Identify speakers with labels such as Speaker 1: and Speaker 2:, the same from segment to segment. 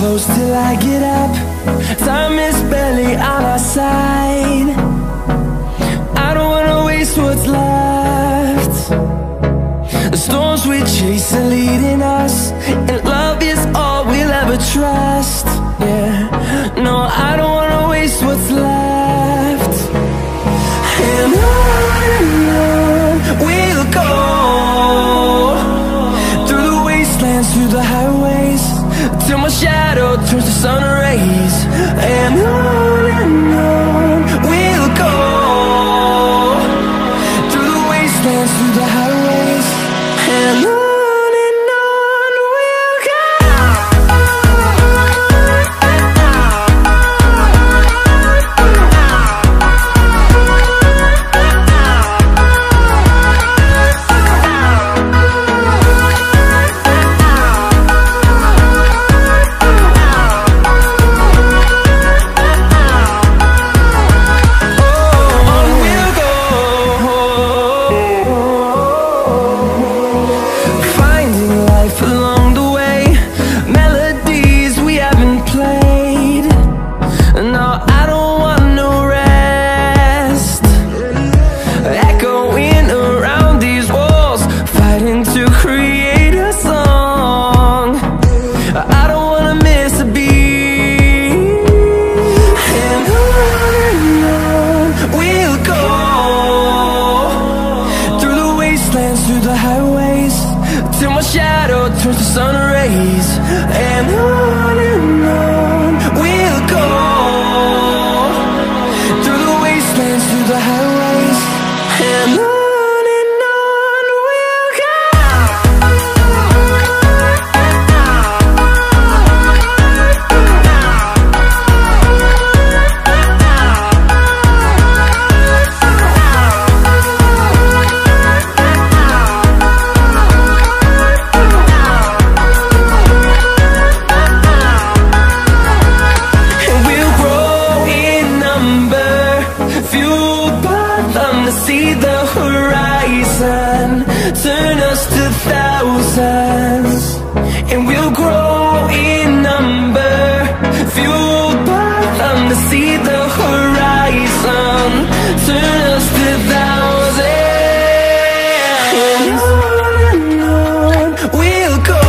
Speaker 1: close till I get up. Time is barely on our side. I don't wanna waste what's left. The storms we chase are leading us, and love is all we'll ever trust. Yeah, no, I don't wanna waste what's left. And on we'll go, through the wastelands, through the highways, till my shadow turns to sun rays. And on we'll go, through the wastelands, through the highways, and on we'll go. Through the highways, till my shadow turns to sun rays. And on we'll go, through the wastelands, through the highways, and on we'll go. See the horizon turn us to thousands, and we'll grow in number, fueled by them. To see the horizon turn us to thousands, and on we'll go,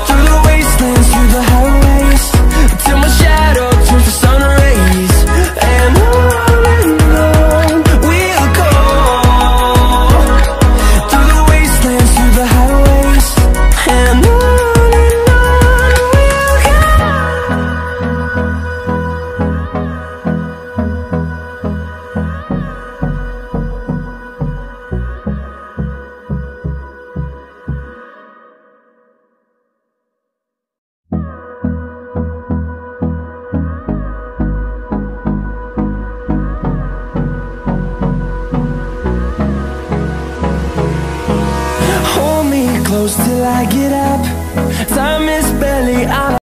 Speaker 1: through the wastelands, through the highways, till my shadow turns to sun rays. And close till I get up. Time is barely on